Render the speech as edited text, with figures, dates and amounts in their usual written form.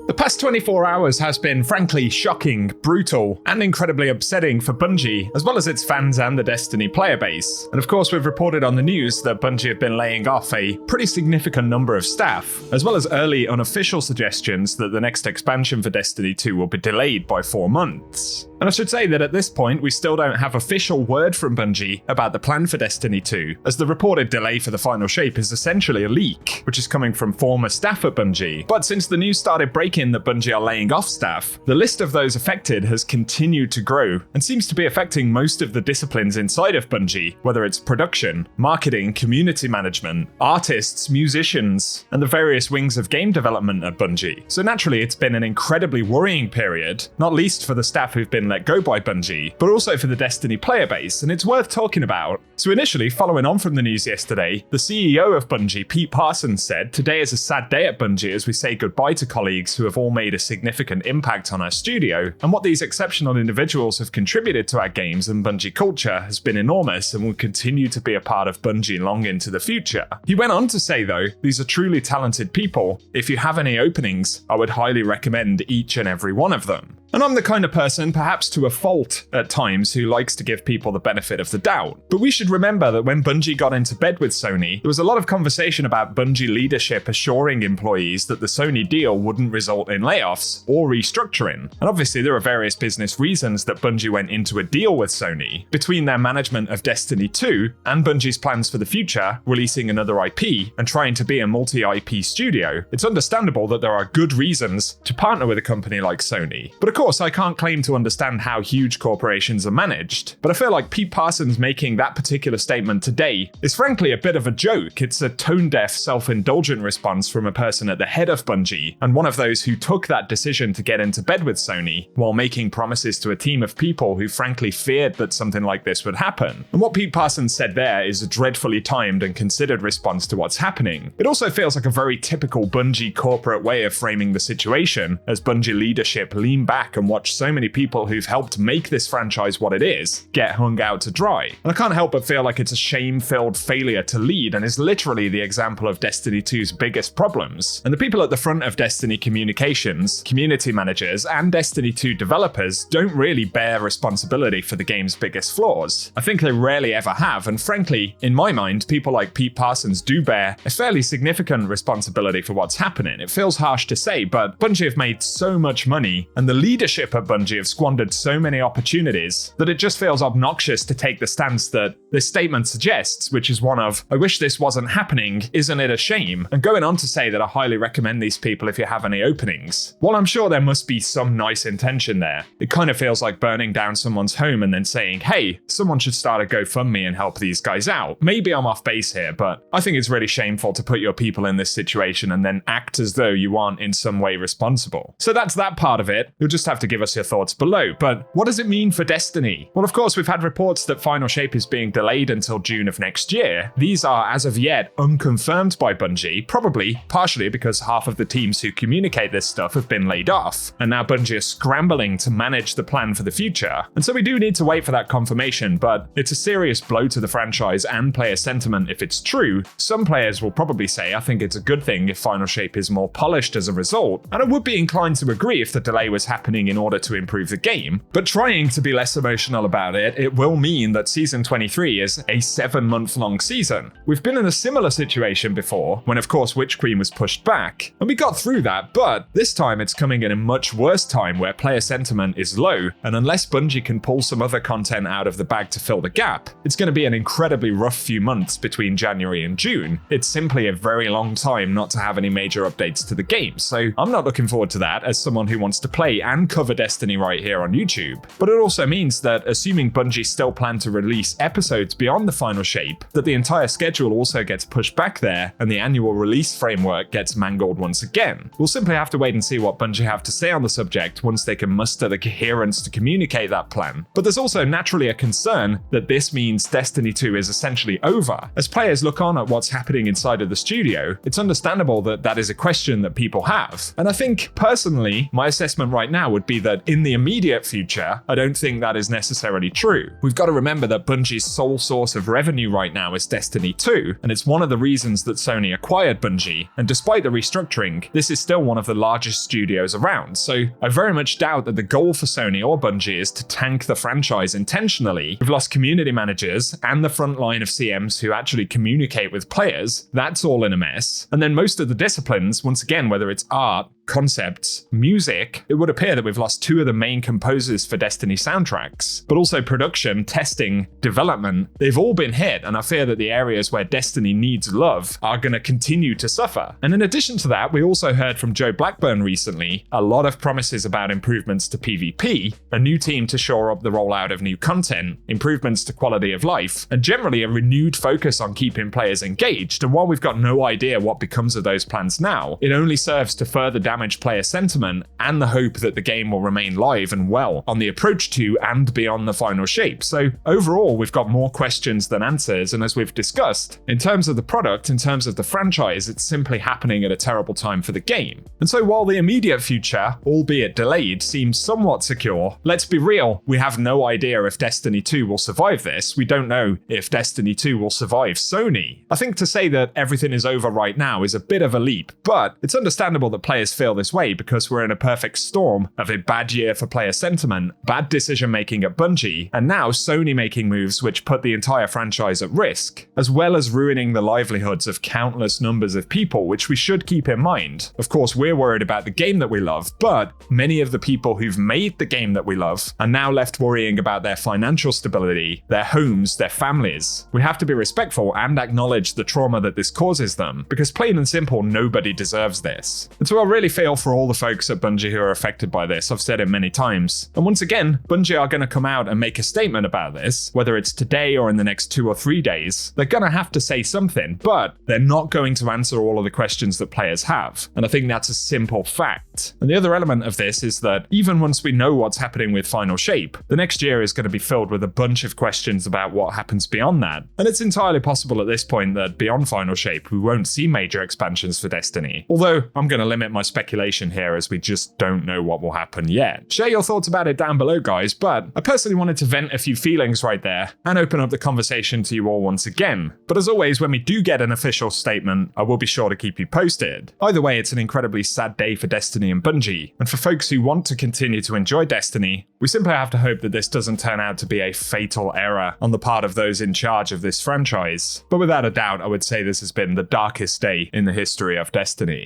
The past 24 hours has been frankly shocking, brutal, and incredibly upsetting for Bungie, as well as its fans and the Destiny player base. And of course, we've reported on the news that Bungie have been laying off a pretty significant number of staff, as well as early unofficial suggestions that the next expansion for Destiny 2 will be delayed by 4 months. And I should say that at this point, we still don't have official word from Bungie about the plan for Destiny 2, as the reported delay for the final shape is essentially a leak, which is coming from former staff at Bungie. But since the news started breaking that Bungie are laying off staff, the list of those affected has continued to grow and seems to be affecting most of the disciplines inside of Bungie, whether it's production, marketing, community management, artists, musicians, and the various wings of game development at Bungie. So naturally, it's been an incredibly worrying period, not least for the staff who've been let go by Bungie, but also for the Destiny player base, and it's worth talking about. So initially, following on from the news yesterday, the CEO of Bungie, Pete Parsons, said, "Today is a sad day at Bungie as we say goodbye to colleagues who have all made a significant impact on our studio, and what these exceptional individuals have contributed to our games and Bungie culture has been enormous and will continue to be a part of Bungie long into the future." He went on to say, though, "These are truly talented people. If you have any openings, I would highly recommend each and every one of them." And I'm the kind of person, perhaps to a fault at times, who likes to give people the benefit of the doubt. But we should remember that when Bungie got into bed with Sony, there was a lot of conversation about Bungie leadership assuring employees that the Sony deal wouldn't result in layoffs or restructuring. And obviously there are various business reasons that Bungie went into a deal with Sony. Between their management of Destiny 2 and Bungie's plans for the future, releasing another IP and trying to be a multi-IP studio, it's understandable that there are good reasons to partner with a company like Sony. But of course, I can't claim to understand how huge corporations are managed, but I feel like Pete Parsons making that particular statement today is frankly a bit of a joke. It's a tone-deaf, self-indulgent response from a person at the head of Bungie, and one of those who took that decision to get into bed with Sony, while making promises to a team of people who frankly feared that something like this would happen. And what Pete Parsons said there is a dreadfully timed and considered response to what's happening. It also feels like a very typical Bungie corporate way of framing the situation, as Bungie leadership lean back and watch so many people who've helped make this franchise what it is get hung out to dry. And I can't help but feel like it's a shame-filled failure to lead and is literally the example of Destiny 2's biggest problems. And the people at the front of Destiny communications, community managers, and Destiny 2 developers don't really bear responsibility for the game's biggest flaws. I think they rarely ever have, and frankly, in my mind, people like Pete Parsons do bear a fairly significant responsibility for what's happening. It feels harsh to say, but Bungie have made so much money, and the leadership at Bungie have squandered so many opportunities that it just feels obnoxious to take the stance that this statement suggests, which is one of, "I wish this wasn't happening, isn't it a shame?" and going on to say that I highly recommend these people if you have any openings. While I'm sure there must be some nice intention there, it kind of feels like burning down someone's home and then saying, "Hey, someone should start a GoFundMe and help these guys out." Maybe I'm off base here, but I think it's really shameful to put your people in this situation and then act as though you aren't in some way responsible. So that's that part of it. You'll just have to give us your thoughts below. But what does it mean for Destiny? Well, of course, we've had reports that Final Shape is being delayed until June of next year. These are, as of yet, unconfirmed by Bungie, probably partially because half of the teams who communicate this stuff have been laid off, and now Bungie are scrambling to manage the plan for the future. And so we do need to wait for that confirmation, but it's a serious blow to the franchise and player sentiment if it's true. Some players will probably say, I think it's a good thing if Final Shape is more polished as a result, and I would be inclined to agree if the delay was happening in order to improve the game, but trying to be less emotional about it, it will mean that Season 23 is a 7-month-long season. We've been in a similar situation before, when of course Witch Queen was pushed back, and we got through that, but this time it's coming in a much worse time where player sentiment is low, and unless Bungie can pull some other content out of the bag to fill the gap, it's going to be an incredibly rough few months between January and June. It's simply a very long time not to have any major updates to the game, so I'm not looking forward to that as someone who wants to play and cover Destiny right here on YouTube. But it also means that, assuming Bungie still plan to release episodes beyond the Final Shape, that the entire schedule also gets pushed back there, and the annual release framework gets mangled once again. We'll simply have to wait and see what Bungie have to say on the subject once they can muster the coherence to communicate that plan. But there's also naturally a concern that this means Destiny 2 is essentially over. As players look on at what's happening inside of the studio, it's understandable that that is a question that people have. And I think, personally, my assessment right now would be that in the immediate future, I don't think that is necessarily true. We've got to remember that Bungie's sole source of revenue right now is Destiny 2, and it's one of the reasons that Sony acquired Bungie, and despite the restructuring, this is still one of the largest studios around, so I very much doubt that the goal for Sony or Bungie is to tank the franchise intentionally. We've lost community managers and the front line of CMs who actually communicate with players. That's all in a mess. And then most of the disciplines, once again, whether it's art, concepts, music, it would appear that we've lost two of the main composers for Destiny soundtracks, but also production, testing, development, they've all been hit, and I fear that the areas where Destiny needs love are going to continue to suffer. And in addition to that, we also heard from Joe Blackburn recently a lot of promises about improvements to PvP, a new team to shore up the rollout of new content, improvements to quality of life, and generally a renewed focus on keeping players engaged. And while we've got no idea what becomes of those plans now, it only serves to further damage player sentiment and the hope that the game will remain live and well on the approach to and beyond the final shape. So overall, we've got more questions than answers, and as we've discussed, in terms of the product, in terms of the franchise, it's simply happening at a terrible time for the game. And so while the immediate future, albeit delayed, seems somewhat secure, let's be real, we have no idea if Destiny 2 will survive this. We don't know if Destiny 2 will survive Sony. I think to say that everything is over right now is a bit of a leap, but it's understandable that players feel this way because we're in a perfect storm of a bad year for player sentiment, bad decision making at Bungie, and now Sony making moves which put the entire franchise at risk, as well as ruining the livelihoods of countless numbers of people, which we should keep in mind. Of course, we're worried about the game that we love, but many of the people who've made the game that we love are now left worrying about their financial stability, their homes, their families. We have to be respectful and acknowledge the trauma that this causes them, because plain and simple, nobody deserves this. And so I really feel for all the folks at Bungie who are affected by this. I've said it many times. And once again, Bungie are going to come out and make a statement about this, whether it's today or in the next 2 or 3 days. They're going to have to say something, but they're not going to answer all of the questions that players have. And I think that's a simple fact. And the other element of this is that even once we know what's happening with Final Shape, the next year is going to be filled with a bunch of questions about what happens beyond that. And it's entirely possible at this point that beyond Final Shape, we won't see major expansions for Destiny. Although I'm going to limit my speculation here as we just don't know what will happen yet. Share your thoughts about it down below, guys, but I personally wanted to vent a few feelings right there and open up the conversation to you all once again. But as always, when we do get an official statement, I will be sure to keep you posted. Either way, it's an incredibly sad day for Destiny and Bungie, and for folks who want to continue to enjoy Destiny, we simply have to hope that this doesn't turn out to be a fatal error on the part of those in charge of this franchise. But without a doubt, I would say this has been the darkest day in the history of Destiny.